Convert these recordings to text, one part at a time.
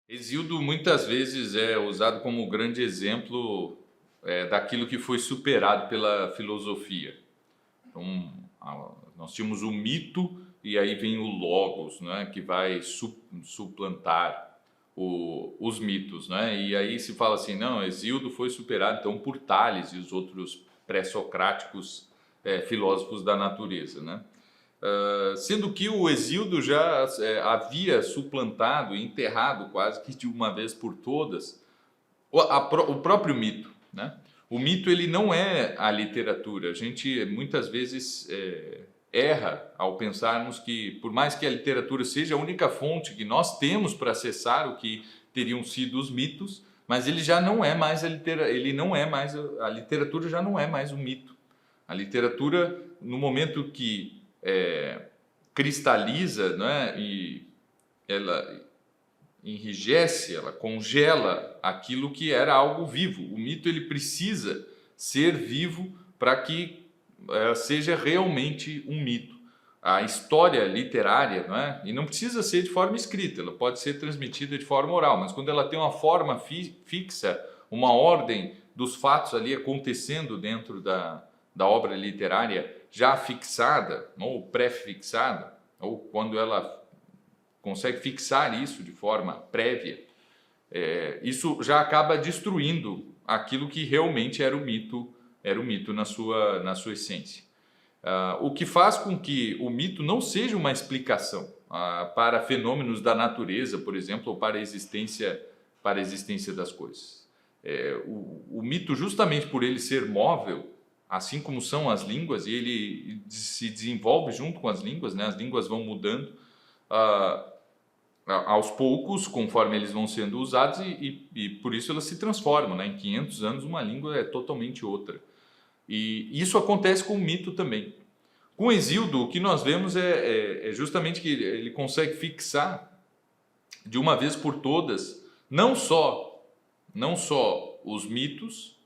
Hesíodo muitas vezes é usado como grande exemplo daquilo que foi superado pela filosofia. Então, nós tínhamos o mito e aí vem o logos, né, que vai suplantar os mitos, né? E aí se fala assim, não, Hesíodo foi superado então por Tales e os outros pré-socráticos filósofos da natureza, né? Sendo que o Hesíodo já havia suplantado e enterrado quase que de uma vez por todas o próprio mito, né? O mito ele não é a literatura. A gente muitas vezes erra ao pensarmos que, por mais que a literatura seja a única fonte que nós temos para acessar o que teriam sido os mitos, mas ele já não é mais a literatura já não é mais o mito. A literatura, no momento que cristaliza, né, e ela enrijece, ela congela aquilo que era algo vivo. O mito ele precisa ser vivo para que seja realmente um mito. A história literária, não é? E não precisa ser de forma escrita, ela pode ser transmitida de forma oral, mas quando ela tem uma forma fixa, uma ordem dos fatos ali acontecendo dentro da obra literária já fixada, ou pré-fixada, ou quando ela consegue fixar isso de forma prévia, isso já acaba destruindo aquilo que realmente era o mito na sua essência. O que faz com que o mito não seja uma explicação para fenômenos da natureza, por exemplo, ou para a existência das coisas. O mito, justamente por ele ser móvel, assim como são as línguas, e ele se desenvolve junto com as línguas, né? As línguas vão mudando aos poucos, conforme eles vão sendo usados, e por isso elas se transformam, né? Em 500 anos uma língua é totalmente outra. E isso acontece com o mito também. Com Hesíodo, o que nós vemos é justamente que ele consegue fixar de uma vez por todas, não só os mitos,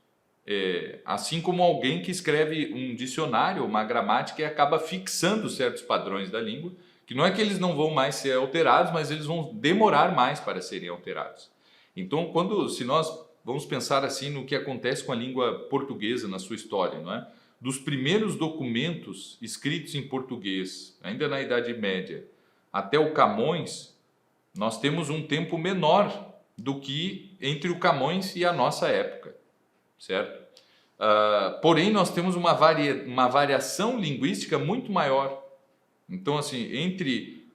assim como alguém que escreve um dicionário, uma gramática e acaba fixando certos padrões da língua, que não é que eles não vão mais ser alterados, mas eles vão demorar mais para serem alterados. Então, se nós vamos pensar assim no que acontece com a língua portuguesa na sua história, não é? Dos primeiros documentos escritos em português, ainda na Idade Média, até o Camões, nós temos um tempo menor do que entre o Camões e a nossa época, certo? Porém, nós temos uma variação linguística muito maior. Então, assim, entre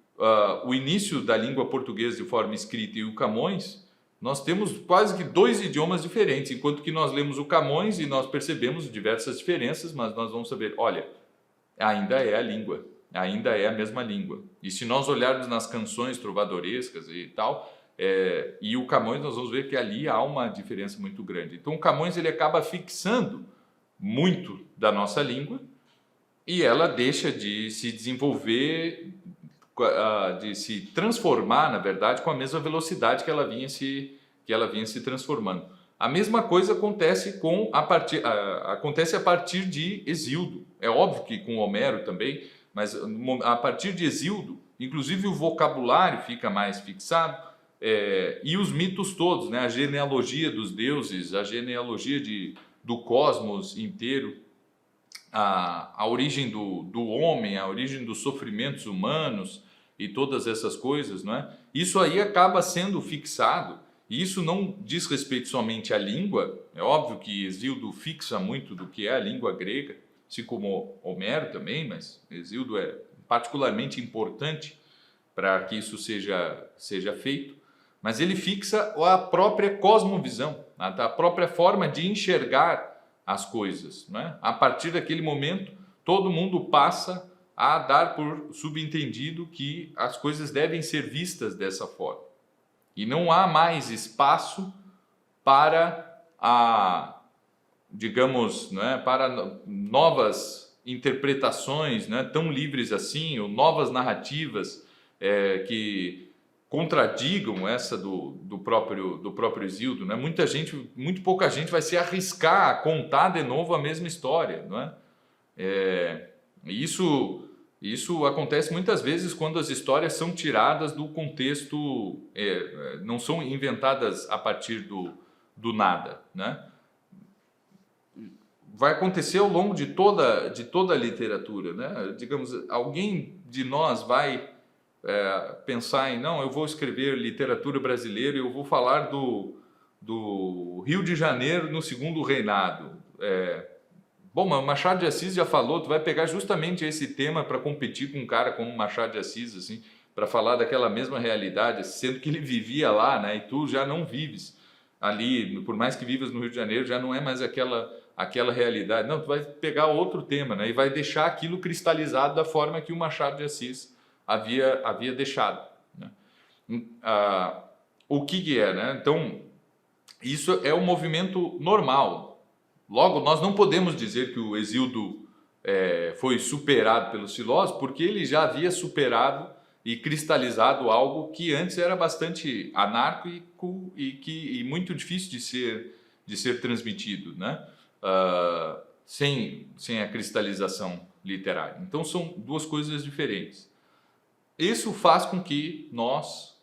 o início da língua portuguesa de forma escrita e o Camões, nós temos quase que dois idiomas diferentes, enquanto que nós lemos o Camões e nós percebemos diversas diferenças, mas nós vamos saber, olha, ainda é a língua, ainda é a mesma língua. E se nós olharmos nas canções trovadorescas e tal, e o Camões, nós vamos ver que ali há uma diferença muito grande. Então, o Camões ele acaba fixando muito da nossa língua e ela deixa de se desenvolver, de se transformar, na verdade, com a mesma velocidade que ela vinha se transformando. A mesma coisa acontece acontece a partir de Hesíodo. É óbvio que com Homero também, mas a partir de Hesíodo, inclusive o vocabulário fica mais fixado, e os mitos todos, né? A genealogia dos deuses, a genealogia do cosmos inteiro, a origem do homem, a origem dos sofrimentos humanos e todas essas coisas, não é? Isso aí acaba sendo fixado, e isso não diz respeito somente à língua. É óbvio que Hesíodo fixa muito do que é a língua grega, assim como Homero também, mas Hesíodo é particularmente importante para que isso seja feito, mas ele fixa a própria cosmovisão, a própria forma de enxergar as coisas, né? A partir daquele momento, todo mundo passa a dar por subentendido que as coisas devem ser vistas dessa forma. E não há mais espaço para digamos, né, para novas interpretações, né, tão livres assim, ou novas narrativas que contradigam essa do próprio Hesíodo, né? Muito pouca gente vai se arriscar a contar de novo a mesma história, não é? Isso Isso acontece muitas vezes quando as histórias são tiradas do contexto, não são inventadas a partir do nada, né? Vai acontecer ao longo de toda a literatura, né? Digamos, alguém de nós vai pensar em, não, eu vou escrever literatura brasileira e eu vou falar do Rio de Janeiro no segundo reinado. Bom, mas o Machado de Assis já falou, tu vai pegar justamente esse tema para competir com um cara como Machado de Assis, assim, para falar daquela mesma realidade, sendo que ele vivia lá, né? E tu já não vives ali, por mais que vivas no Rio de Janeiro, já não é mais aquela realidade. Não, tu vai pegar outro tema, né? E vai deixar aquilo cristalizado da forma que o Machado de Assis havia deixado, né? O que é, né? Então, isso é um movimento normal. Logo, nós não podemos dizer que o Hesíodo foi superado pelos filósofos, porque ele já havia superado e cristalizado algo que antes era bastante anárquico e muito difícil de ser transmitido, né? Sem a cristalização literária. Então, são duas coisas diferentes. Isso faz com que nós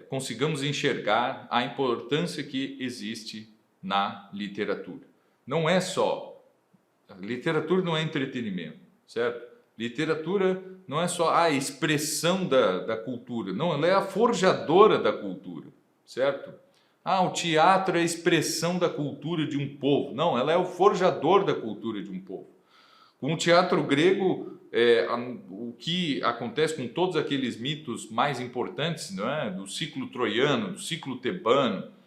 consigamos enxergar a importância que existe na literatura. Não é só... Literatura não é entretenimento, certo? Literatura não é só a expressão da cultura, não, ela é a forjadora da cultura, certo? O teatro é a expressão da cultura de um povo. Não, ela é o forjador da cultura de um povo. Com o teatro grego, o que acontece com todos aqueles mitos mais importantes, não é? Do ciclo troiano, do ciclo tebano,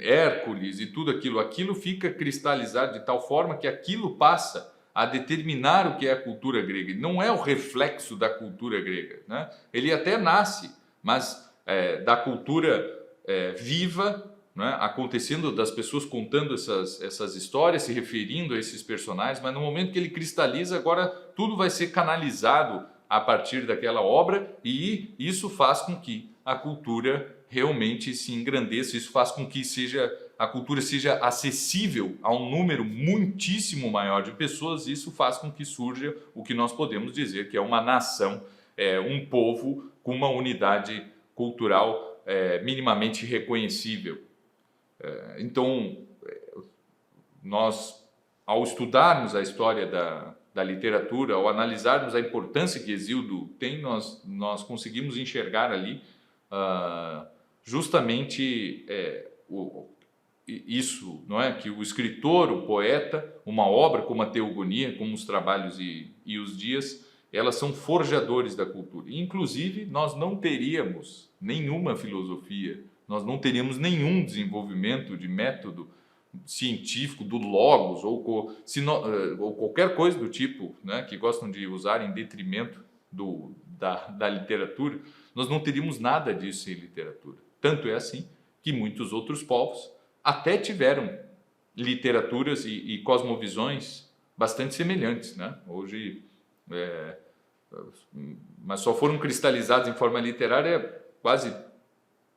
Hércules e tudo aquilo fica cristalizado de tal forma que aquilo passa a determinar o que é a cultura grega. Não é o reflexo da cultura grega, né? Ele até nasce, mas da cultura viva, né, acontecendo, das pessoas contando essas histórias, se referindo a esses personagens, mas no momento que ele cristaliza, agora tudo vai ser canalizado a partir daquela obra, e isso faz com que a cultura realmente se engrandeça, isso faz com que a cultura seja acessível a um número muitíssimo maior de pessoas, e isso faz com que surja o que nós podemos dizer que é uma nação, um povo com uma unidade cultural minimamente reconhecível. Então, nós, ao estudarmos a história da literatura, ao analisarmos a importância que Hesíodo tem, nós conseguimos enxergar ali justamente isso, não é? Que o escritor, o poeta, uma obra como a Teogonia, como os Trabalhos e os Dias, elas são forjadores da cultura. Inclusive, nós não teríamos nenhuma filosofia, nós não teríamos nenhum desenvolvimento de método científico, do logos, ou qualquer coisa do tipo, né, que gostam de usar em detrimento da literatura, nós não teríamos nada disso em literatura. Tanto é assim que muitos outros povos até tiveram literaturas e cosmovisões bastante semelhantes, né? Hoje, mas só foram cristalizados em forma literária quase,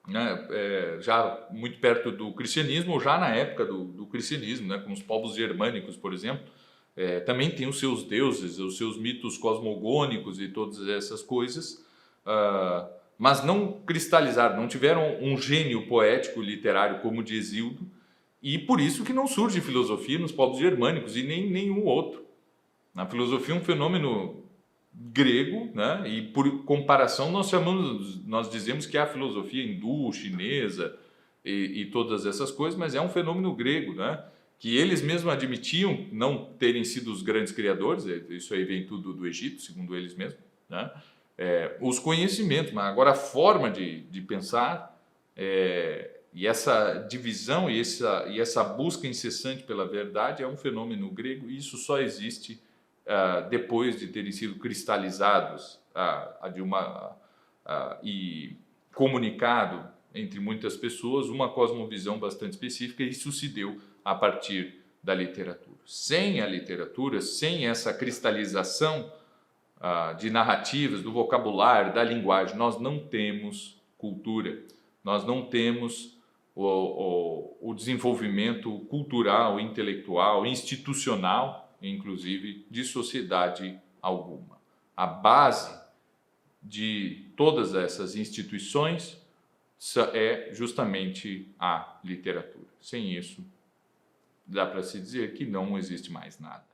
né, já muito perto do cristianismo, ou já na época do cristianismo, né, como os povos germânicos, por exemplo, também tem os seus deuses, os seus mitos cosmogônicos e todas essas coisas, mas não cristalizaram, não tiveram um gênio poético literário como o de Hesíodo, e por isso que não surge filosofia nos povos germânicos e nem nenhum outro. A filosofia é um fenômeno grego, né? E por comparação nós dizemos que é a filosofia hindu, chinesa e todas essas coisas, mas é um fenômeno grego, né? Que eles mesmos admitiam não terem sido os grandes criadores, isso aí vem tudo do Egito, segundo eles mesmos, né? Os conhecimentos, mas agora a forma de pensar, e essa divisão e essa busca incessante pela verdade é um fenômeno grego, e isso só existe depois de terem sido cristalizados e comunicado entre muitas pessoas uma cosmovisão bastante específica, e isso se deu a partir da literatura. Sem a literatura, sem essa cristalização de narrativas, do vocabulário, da linguagem, nós não temos cultura, nós não temos o desenvolvimento cultural, intelectual, institucional, inclusive, de sociedade alguma. A base de todas essas instituições é justamente a literatura. Sem isso, dá para se dizer que não existe mais nada.